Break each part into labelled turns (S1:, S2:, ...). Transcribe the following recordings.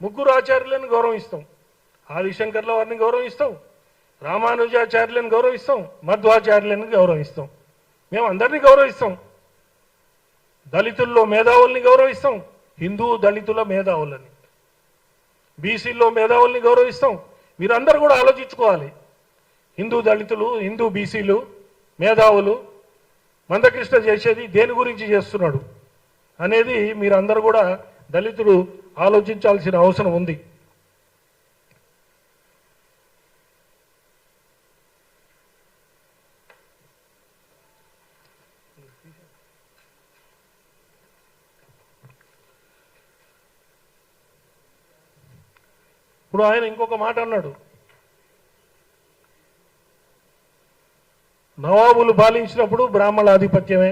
S1: ముగ్గురు ఆచార్యులను గౌరవిస్తాం. ఆదిశంకర్ల వారిని గౌరవిస్తాం, రామానుజాచార్యులను గౌరవిస్తాం, మధ్వాచార్యులను గౌరవిస్తాం. మేము అందరినీ గౌరవిస్తాం. దళితుల్లో మేధావుల్ని గౌరవిస్తాం, హిందూ దళితుల మేధావులని, బీసీల్లో మేధావుల్ని గౌరవిస్తాం. మీరందరూ కూడా ఆలోచించుకోవాలి. హిందూ దళితులు, హిందూ బీసీలు, మేధావులు, మందకృష్ణ చేసేది దేని గురించి చేస్తున్నాడు అనేది మీరందరూ కూడా దళితులు ఆలోచించాల్సిన అవసరం ఉంది. ఇప్పుడు ఆయన ఇంకొక మాట అన్నాడు, నవాబులు పాలించినప్పుడు బ్రాహ్మణ ఆధిపత్యమే,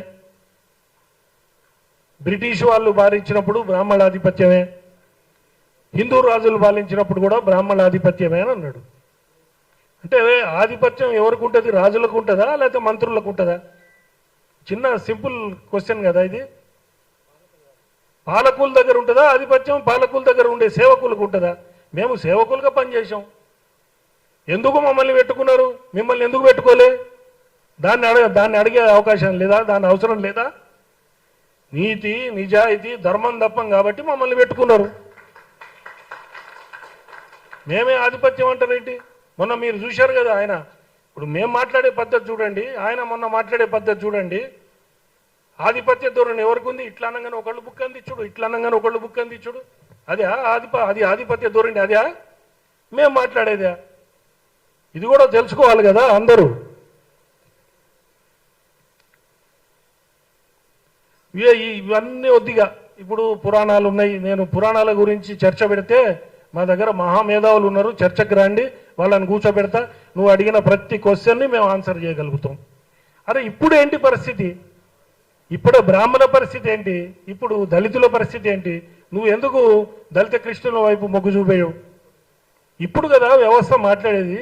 S1: బ్రిటిష్ వాళ్ళు పాలించినప్పుడు బ్రాహ్మణ ఆధిపత్యమే, హిందూ రాజులు పాలించినప్పుడు కూడా బ్రాహ్మణ ఆధిపత్యమే అని అన్నాడు. అంటే ఆధిపత్యం ఎవరికి ఉంటుంది? రాజులకు ఉంటుందా లేకపోతే మంత్రులకు ఉంటుందా? చిన్న సింపుల్ క్వశ్చన్ కదా ఇది. పాలకుల దగ్గర ఉంటుందా ఆధిపత్యం? పాలకుల దగ్గర ఉండే సేవకులకు ఉంటుందా? మేము సేవకులుగా పనిచేసాం. ఎందుకు మమ్మల్ని పెట్టుకున్నారు? మిమ్మల్ని ఎందుకు పెట్టుకోలే? దాన్ని అడిగే అవకాశం లేదా? దాని అవసరం లేదా? నీతి నిజాయితీ ధర్మం తప్పం కాబట్టి మమ్మల్ని పెట్టుకున్నారు. మేమే ఆధిపత్యం అంటారేంటి? మొన్న మీరు చూశారు కదా, ఆయన ఇప్పుడు మేము మాట్లాడే పద్ధతి చూడండి, ఆయన మొన్న మాట్లాడే పద్ధతి చూడండి. ఆధిపత్య ధోరణి ఎవరికి ఉంది? ఇట్లా అనగానే ఒకళ్ళు బుక్ అందించుడు, ఇట్లా అనగానే ఒకళ్ళు బుక్ అందించుడు. అది ఆధిపత్య ధోరణి అదే మేము మాట్లాడేదా? ఇది కూడా తెలుసుకోవాలి కదా అందరూ. ఇవన్నీ వద్దిగా ఇప్పుడు పురాణాలు ఉన్నాయి. నేను పురాణాల గురించి చర్చ పెడితే మా దగ్గర మహామేధావులు ఉన్నారు, చర్చకు రండి, వాళ్ళని కూర్చోబెడతా. నువ్వు అడిగిన ప్రతి క్వశ్చన్ని మేము ఆన్సర్ చేయగలుగుతాం. అరే ఇప్పుడు ఏంటి పరిస్థితి? ఇప్పుడు బ్రాహ్మణ పరిస్థితి ఏంటి? ఇప్పుడు దళితుల పరిస్థితి ఏంటి? నువ్వు ఎందుకు దళిత కృష్ణుల వైపు మొగ్గు చూపేయవు? ఇప్పుడు కదా వ్యవస్థ మాట్లాడేది.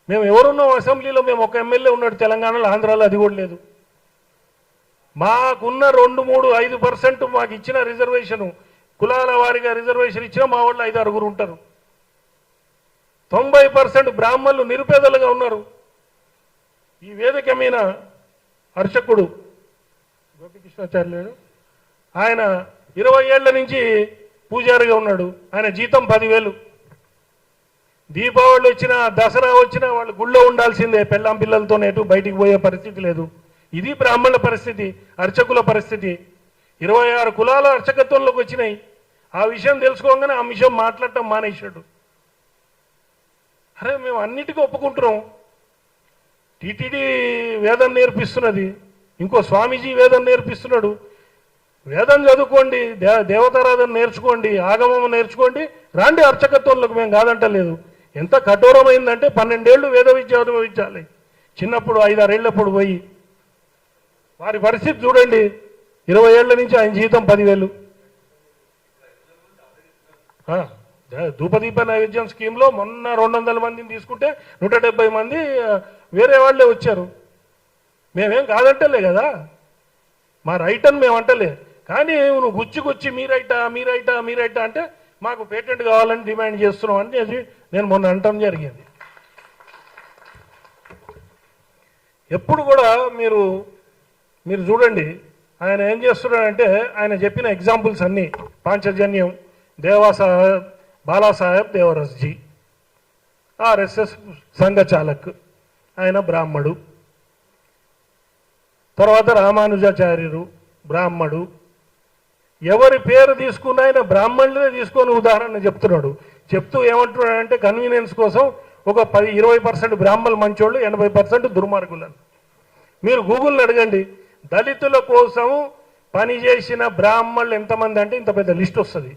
S1: మేము ఎవరున్నాం అసెంబ్లీలో? మేము ఒక ఎమ్మెల్యే ఉన్నాడు తెలంగాణలో, ఆంధ్రాలో అది కూడా లేదు. మాకున్న 2, 3, 5% మాకు ఇచ్చిన రిజర్వేషను, కులాల వారిగా రిజర్వేషన్ ఇచ్చిన మా వాళ్ళు 5, 6 ఉంటారు. 90% బ్రాహ్మణులు నిరుపేదలుగా ఉన్నారు. ఈ వేదిక మీద అర్చకుడు గోపికృష్ణాచార్యులు ఆయన 20 ఏళ్ల నుంచి పూజారిగా ఉన్నాడు. ఆయన జీతం 10,000. దీపావళి వచ్చినా దసరా వచ్చినా వాళ్ళు గుళ్ళో ఉండాల్సిందే, పెళ్ళాం పిల్లలతో ఎటు బయటికి పోయే పరిస్థితి లేదు. ఇది బ్రాహ్మణుల పరిస్థితి, అర్చకుల పరిస్థితి. 26 కులాల అర్చకత్వంలోకి వచ్చినాయి. ఆ విషయం తెలుసుకోగానే ఆ విషయం మాట్లాడటం మానేశాడు. అరే మేము అన్నిటికీ ఒప్పుకుంటున్నాం. టీటీడీ వేదం నేర్పిస్తున్నది, ఇంకో స్వామీజీ వేదం నేర్పిస్తున్నాడు. వేదం చదువుకోండి, దేవతారాధన నేర్చుకోండి, ఆగమం నేర్చుకోండి, రాండి అర్చకత్వంలోకి. మేము కాదంటలేదు. ఎంత కఠోరమైందంటే 12 ఏళ్ళు వేద విద్య అనుభవించాలి. చిన్నప్పుడు 5, 6 ఏళ్ళప్పుడు పోయి వారి పరిస్థితి చూడండి. 20 ఏళ్ల నుంచి ఆయన జీతం 10,000. ధూపదీప నైవేద్యం స్కీమ్లో మొన్న 200 మందిని తీసుకుంటే 170 మంది వేరే వాళ్ళే వచ్చారు. మేమేం కాదంటలే కదా, మా రైట్ అని మేము అంటలే. కానీ నువ్వు గుచ్చి మీరైటా అంటే మాకు పేటెంట్ కావాలని డిమాండ్ చేస్తున్నాం అని చెప్పి నేను మొన్న అనటం జరిగింది. ఎప్పుడు కూడా మీరు చూడండి ఆయన ఏం చేస్తున్నాడంటే, ఆయన చెప్పిన ఎగ్జాంపుల్స్ అన్నీ పాంచజన్యం, దేవాసాహెబ్ బాలాసాహెబ్ దేవరస్జీ, ఆర్ఎస్ఎస్ సంఘ చాలక్, ఆయన బ్రాహ్మడు. తర్వాత రామానుజాచార్యులు బ్రాహ్మడు. ఎవరి పేరు తీసుకున్న ఆయన బ్రాహ్మణులే తీసుకొని ఉదాహరణ చెప్తున్నాడు. చెప్తూ ఏమంటున్నాడంటే కన్వీనియన్స్ కోసం ఒక 20% బ్రాహ్మణులు మంచోళ్ళు, 80% దుర్మార్గులను. మీరు గూగుల్ని అడగండి, దళితుల కోసం పనిచేసిన బ్రాహ్మణులు ఎంతమంది అంటే ఇంత పెద్ద లిస్ట్ వస్తుంది.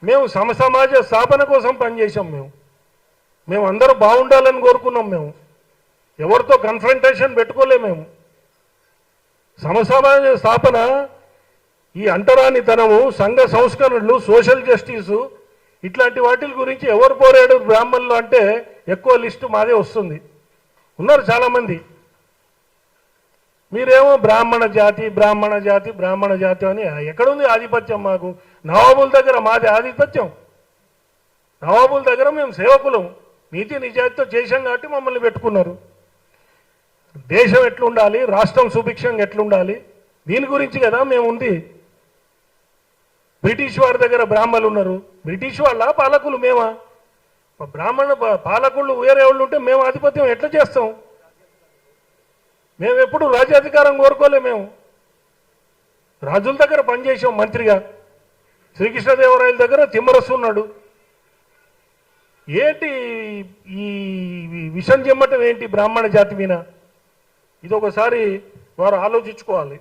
S1: మేము సమాజ స్థాపన కోసం పనిచేసాం. మేము అందరూ బాగుండాలని కోరుకున్నాం. మేము ఎవరితో కన్ఫ్రంటేషన్ పెట్టుకోలేము. మేము సమాజ స్థాపన, ఈ అంటరానితనము, సంఘ సంస్కరణలు, సోషల్ జస్టిసు, ఇట్లాంటి వాటి గురించి ఎవరు పోరాడు బ్రాహ్మణులు అంటే ఎక్కువ లిస్టు మాదే వస్తుంది. ఉన్నారు చాలామంది. మీరేమో బ్రాహ్మణ జాతి బ్రాహ్మణ జాతి బ్రాహ్మణ జాతి అని ఎక్కడుంది ఆధిపత్యం మాకు? నవాబుల దగ్గర మాది ఆధిపత్యం. నవాబుల దగ్గర మేము సేవకులం, నీతి నిజాయితీతో చేశాం కాబట్టి మమ్మల్ని పెట్టుకున్నారు. దేశం ఎట్లుండాలి, రాష్ట్రం సుభిక్షంగా ఎట్లుండాలి, దీని గురించి కదా మేము ఉంది. బ్రిటిష్ వారి దగ్గర బ్రాహ్మణులు ఉన్నారు, బ్రిటిష్ వాళ్ళ పాలకులు మేమా? బ్రాహ్మణ పాలకులు వేరే వాళ్ళు ఉంటే మేము ఆధిపత్యం ఎట్లా చేస్తాం? మేము ఎప్పుడు రాజ్యాధికారం కోరుకోలే. మేము రాజుల దగ్గర పనిచేసాం మంత్రిగా. శ్రీకృష్ణదేవరాయల దగ్గర తిమ్మరసు ఉన్నాడు. ఏంటి ఈ విషం చెమ్మటం ఏంటి బ్రాహ్మణ జాతి మీద? ఇది ఒకసారి వారు ఆలోచించుకోవాలి.